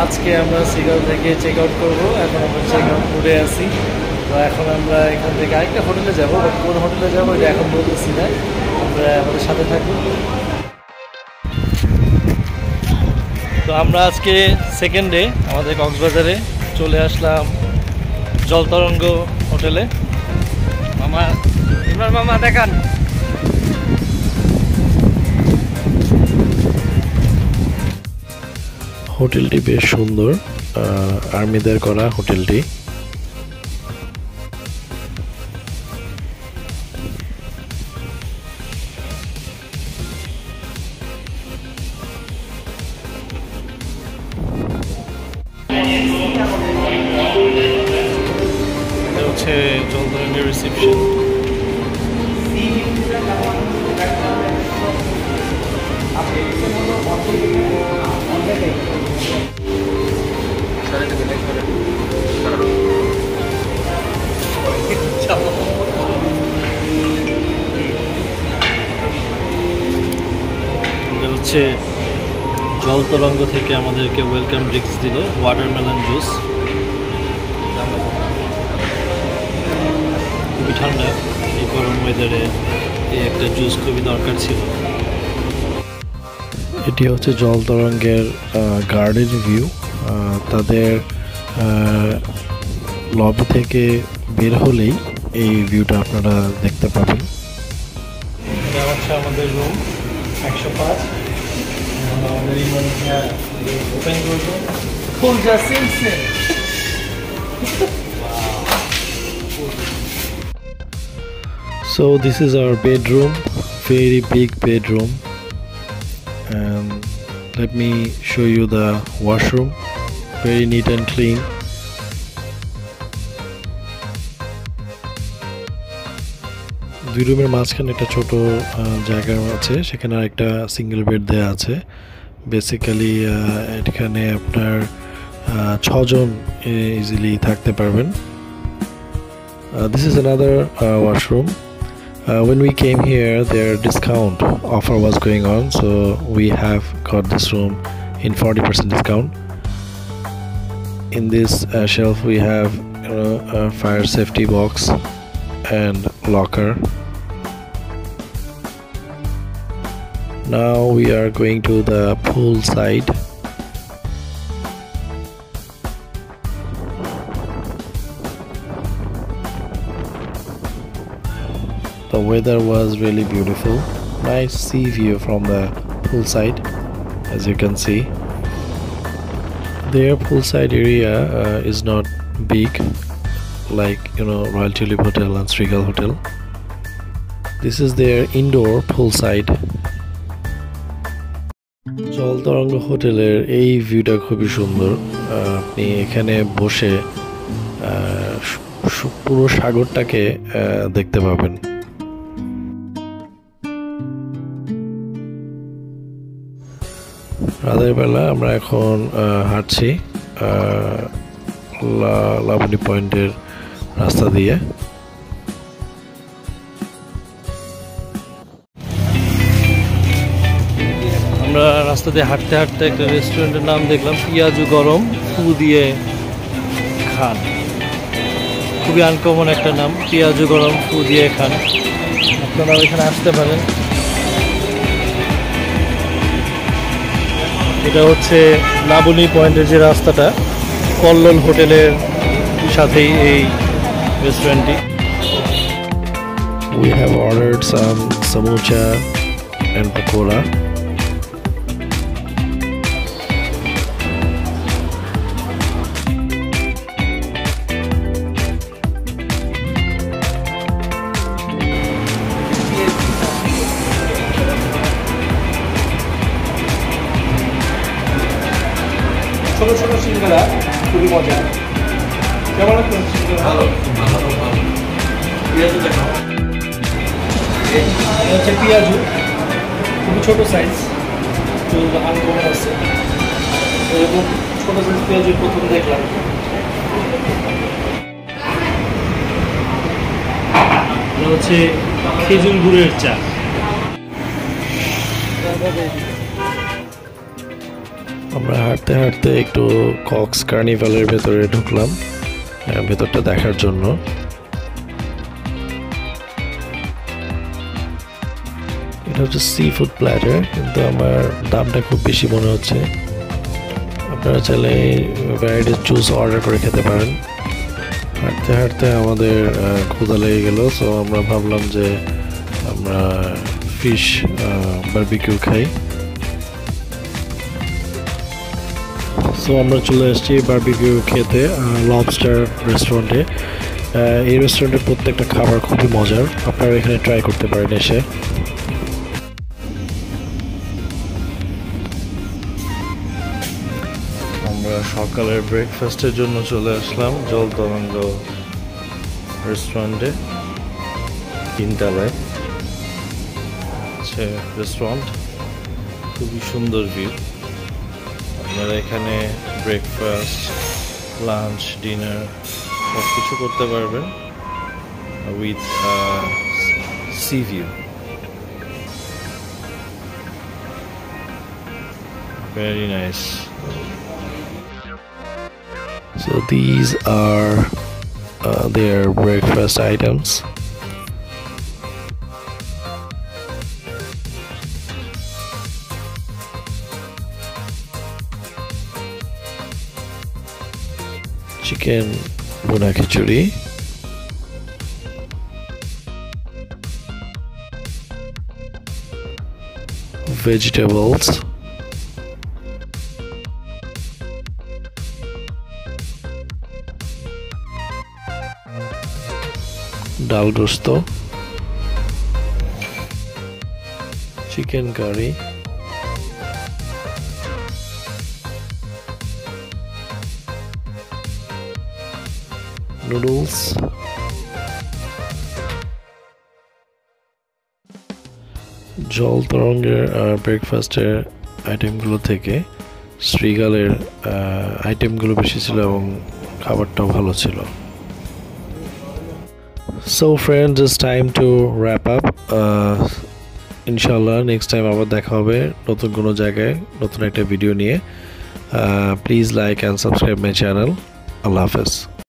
আজকে আমরা সিগাল থেকে চেক আউট করবো। এখন আমরা চেক আউট করে আসি। তো এখন আমরা এখান থেকে আরেকটা হোটেলে যাবো, বাট কোন হোটেলে যাবো এটা এখন বলতেছি না, আমরা আমাদের সাথে থাকবো। তো আমরা আজকে সেকেন্ড ডে আমাদের কক্সবাজারে চলে আসলাম জলতরঙ্গ হোটেলে। মামা ইমরান মামা দেখান। হোটেলটি বেশ সুন্দর, আর্মিদের করা হোটেলটি। এটা হচ্ছে জলতরঙ্গের রিসেপশন। হচ্ছে জলতরঙ্গ থেকে আমাদেরকে ওয়েলকাম ড্রিঙ্কস দিল, ওয়াটারমেলন জুস। খুবই ঠান্ডা, এই গরম ওয়েদারে এই একটা জুস খুবই দরকার ছিল। এটি হচ্ছে জলতরঙ্গের গার্ডেন ভিউ। তাদের লবি থেকে বের হলেই এই ভিউটা আপনারা দেখতে পাবেন। এটা হচ্ছে আমাদের রুম 105। আমাদের ওপেন করবো, ফুল জাসিনসে। So this is our bedroom, very big bedroom, and let me show you the washroom, very neat and clean. দুই রুমের মাঝখানে একটা ছোট জায়গা আছে, সেখানে একটা সিঙ্গেল বেড দেওয়া আছে। বেসিক্যালি এখানে আপনার 6 জন ইজিলি থাকতে পারবেন। This is another washroom. When we came here, their discount offer was going on, so we have got this room in 40% discount. In this shelf we have a fire safety box and locker. Now we are going to the pool side. The weather was really beautiful. Nice sea view from the poolside, as you can see. Their poolside area is not big like Royal Tulip Hotel and Strigal Hotel. This is their indoor poolside. জলতরঙ্গ হোটেলের এই ভিউটা খুবই সুন্দর। আপনি এখানে বসে পুরো সাগরটাকে দেখতে পাবেন। রাতের বেলা আমরা এখন হাঁটছি লাবণী পয়েন্টের রাস্তা দিয়ে। আমরা রাস্তা দিয়ে হাঁটতে হাঁটতে একটা রেস্টুরেন্টের নাম দেখলাম, পিয়াজু গরম ফু দিয়ে খান। খুবই আনকমন একটা নাম, পিয়াজু গরম ফু দিয়ে খান। আপনারা এখানে আসতে পারেন। এটা হচ্ছে লাবণী পয়েন্টের যে রাস্তাটা, কল্লোল হোটেলের সাথেই এই রেস্টুরেন্টটি। We have ordered some samosa and pakora. ছোট ছোট সিঙ্গারা খুবই মজা। কেমন হচ্ছে পেঁয়াজু, খুবই ছোট সাইজ, আনকমন আছে। এরকম ছোট সাইজ পেঁয়াজু প্রথম দেখলাম। হচ্ছে খেজুর গুড়ের চা। আমরা হাঁটতে হাঁটতে একটু কক্স কার্নিভালের ভেতরে ঢুকলাম ভেতরটা দেখার জন্য। এটা হচ্ছে সি ফুড প্ল্যাটার, কিন্তু আমার দামটা খুব বেশি মনে হচ্ছে। আপনারা চাইলে ভ্যারাইটিস জুস অর্ডার করে খেতে পারেন। হাঁটতে হাঁটতে আমাদের ক্ষুধা লেগে গেল, সো আমরা ভাবলাম যে আমরা ফিশ বারবিকিউ খাই। সো আমরা চলে এসেছি বারবিকিউ খেতে লবস্টার রেস্টুরেন্টে। এই রেস্টুরেন্টের প্রত্যেকটা খাবার খুবই মজার, আপনারা এখানে ট্রাই করতে পারেন এসে। আমরা সকালের ব্রেকফাস্টের জন্য চলে আসলাম জল তরঙ্গ রেস্টুরেন্টে, 3 তলায় আছে রেস্টুরেন্ট। খুবই সুন্দর ভিউ। আপনারা এখানে ব্রেকফাস্ট, লাঞ্চ, ডিনার সব কিছু করতে পারবেন with C view. Very nice. So these are their breakfast items. Chicken buna khichuri, vegetables, dal gosto, chicken curry, noodles, জল তরঙ্গের ব্রেকফাস্টের আইটেমগুলো থেকে শ্রীগালের আইটেমগুলো বেশি ছিল এবং খাবারটাও ভালো ছিল। So friends, it's time to wrap up. ইনশাল্লাহ নেক্সট টাইম আবার দেখা হবে নতুন কোনো জায়গায় নতুন একটা ভিডিও নিয়ে। Please like and subscribe my channel. আল্লাহ হাফেজ।